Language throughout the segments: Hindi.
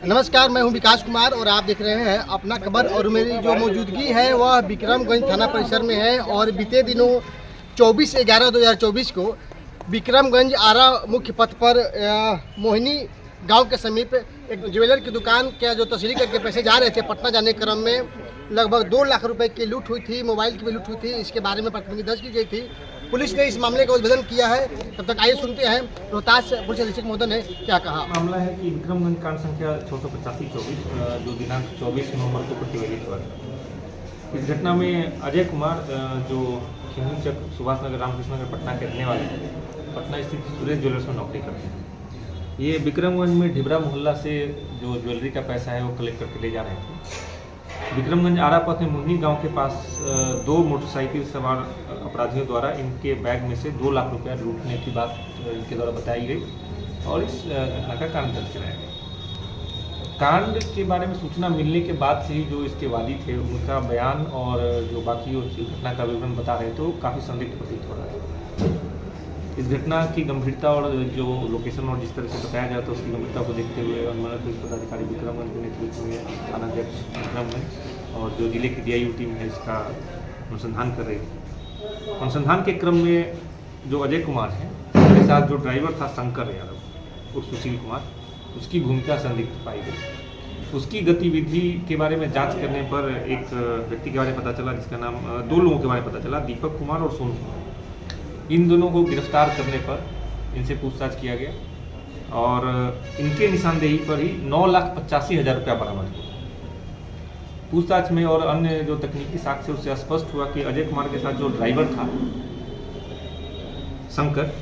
नमस्कार, मैं हूं विकास कुमार और आप देख रहे हैं अपना खबर। और मेरी जो मौजूदगी है वह विक्रमगंज थाना परिसर में है। और बीते दिनों 24/11/2024 को विक्रमगंज आरा मुख्य पथ पर मोहिनी गांव के समीप एक ज्वेलर की दुकान का जो तस्वीर करके पैसे जा रहे थे पटना जाने के क्रम में लगभग 2 लाख रुपए की लूट हुई थी। मोबाइल की भी लूट हुई थी। इसके बारे में प्राथमिकी दर्ज की गई थी। पुलिस ने इस मामले का उद्भेदन किया है। तब तक आइए सुनते हैं रोहतास पुलिस अधीक्षक महोदय ने क्या कहा। मामला है कि विक्रमगंज कांड संख्या 685/24 जो दिनांक 24 नवंबर को प्रतिवेदित हुआ है। इस घटना में अजय कुमार जो खिमनी चक सुभाष नगर रामकृष्ण नगर पटना के रहने वाले हैं, पटना स्थित सुरेश ज्वेलर्स में नौकरी करते हैं। ये विक्रमगंज में ढिबरा मोहल्ला से जो ज्वेलरी का पैसा है वो कलेक्ट करके ले जा रहे थे। विक्रमगंज आरा पथ में मुन्नी गांव के पास 2 मोटरसाइकिल सवार अपराधियों द्वारा इनके बैग में से 2 लाख रुपया लूटने की बात इनके द्वारा बताई गई और इस घटना का कांड दर्ज कराया गया। कांड के बारे में सूचना मिलने के बाद से ही जो इसके वादी थे उनका बयान और जो बाकी घटना का विवरण बता रहे थे वो काफ़ी संदिग्ध प्रतीत हो रहा है। इस घटना की गंभीरता और जो लोकेशन और जिस तरह से बताया जाता है उसकी गंभीरता को देखते हुए अनुमंडल पुलिस पदाधिकारी विक्रमगंज के नेतृत्व में थानाध्यक्ष विक्रमगंज और जो जिले की DIU टीम है इसका अनुसंधान कर रही है। अनुसंधान के क्रम में जो अजय कुमार है उसके साथ जो ड्राइवर था शंकर यादव और सुशील कुमार, उसकी भूमिका संदिग्ध पाई गई। उसकी गतिविधि के बारे में जांच करने पर एक व्यक्ति के बारे में पता चला जिसका नाम 2 लोगों के बारे में पता चला, दीपक कुमार और सोनू कुमार। इन दोनों को गिरफ्तार करने पर इनसे पूछताछ किया गया और इनके निशानदेही पर ही 9,85,000 रुपया बरामद हुआ। पूछताछ में और अन्य जो तकनीकी साक्ष्य उससे स्पष्ट हुआ कि अजय कुमार के साथ जो ड्राइवर था शंकर,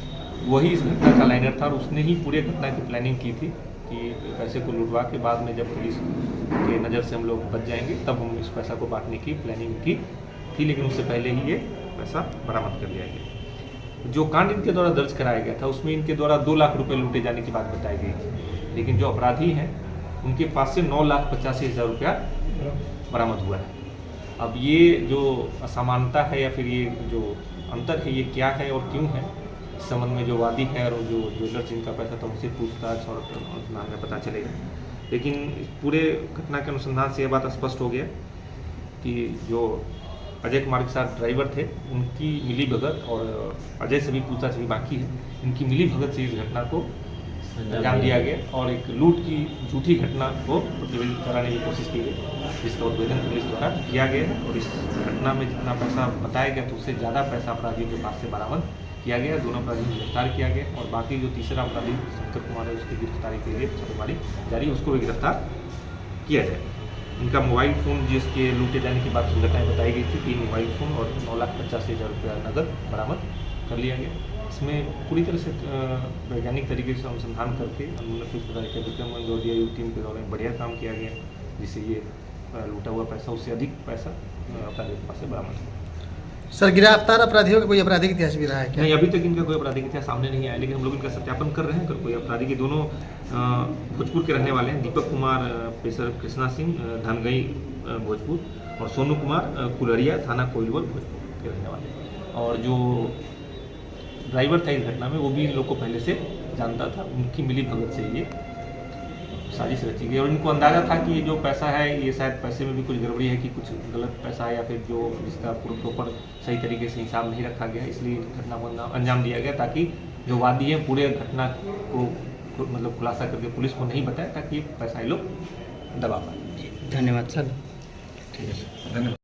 वही इस घटना का लाइनर था और उसने ही पूरे घटना की प्लानिंग की थी कि पैसे को लुटवा के बाद में जब पुलिस के नज़र से हम लोग बच जाएंगे तब हम इस पैसा को बांटने की प्लानिंग की थी, लेकिन उससे पहले ही ये पैसा बरामद कर लिया गया। जो कांड इनके द्वारा दर्ज कराया गया था उसमें इनके द्वारा 2 लाख रुपए लूटे जाने की बात बताई गई थी, लेकिन जो अपराधी हैं उनके पास से 9,85,000 रुपया बरामद हुआ है। अब ये जो असमानता है या फिर ये जो अंतर है ये क्या है और क्यों है, इस संबंध में जो वादी है और जो ज्वेलर्स जिनका पैसा था उनसे पूछताछ और अनुसंधान में पता चलेगा। लेकिन पूरे घटना के अनुसंधान से यह बात स्पष्ट हो गया कि जो अजय कुमार के साथ ड्राइवर थे उनकी मिली भगत और अजय से भी पूछताछ भी बाकी है, इनकी मिली भगत से इस घटना को अंजाम दिया गया और एक लूट की झूठी घटना को प्रतिवेदित कराने की कोशिश की गई, जिसका उद्भेदन पुलिस द्वारा किया गया है। और इस घटना में जितना पैसा बताया गया तो उससे ज़्यादा पैसा अपराधियों के पास से बरामद किया गया। दोनों अपराधियों को गिरफ्तार किया गया और बाकी जो तीसरा अपराधी शंकर कुमार है उसकी गिरफ्तारी के लिए छापेमारी जारी, उसको भी गिरफ्तार किया जाए। इनका मोबाइल फ़ोन जिसके लूटे जाने की बात घटनाएँ बताई गई थी, 3 मोबाइल फ़ोन और 9,85,000 रुपया नकद बरामद कर लिया गया। इसमें पूरी तरह से वैज्ञानिक तरीके से अनुसंधान करके अनुमंडल पुलिस पदाधिकारी विक्रमगंज और DIU टीम के दौरान बढ़िया काम किया गया, जिससे ये लूटा हुआ पैसा उससे अधिक पैसा अपराधियों के पास से बरामद हुआ। सर, गिरफ्तार अपराधियों का कोई आपराधिक इतिहास भी रहा है क्या? नहीं, अभी तक इनका कोई आपराधिक इतिहास सामने नहीं आया, लेकिन हम लोग इनका सत्यापन कर रहे हैं। अगर कोई अपराधी के दोनों भोजपुर के रहने वाले हैं, दीपक कुमार पेशर कृष्णा सिंह धनगई भोजपुर और सोनू कुमार कुलरिया थाना कोइलवर भोजपुर के रहने वाले हैं। और जो ड्राइवर था इस घटना में वो भी इन लोग को पहले से जानता था, उनकी मिली भगत से ये साजिश रची गई और इनको अंदाज़ा था कि ये जो पैसा है ये शायद पैसे में भी कुछ गड़बड़ी है कि कुछ गलत पैसा है या फिर जो जिसका प्रॉपर सही तरीके से हिसाब नहीं रखा गया, इसलिए घटना को अंजाम दिया गया ताकि जो वादी है पूरे घटना को मतलब खुलासा करके पुलिस को नहीं बताया ताकि पैसा ये लोग दबा पाए। धन्यवाद सर। ठीक है सर, धन्यवाद।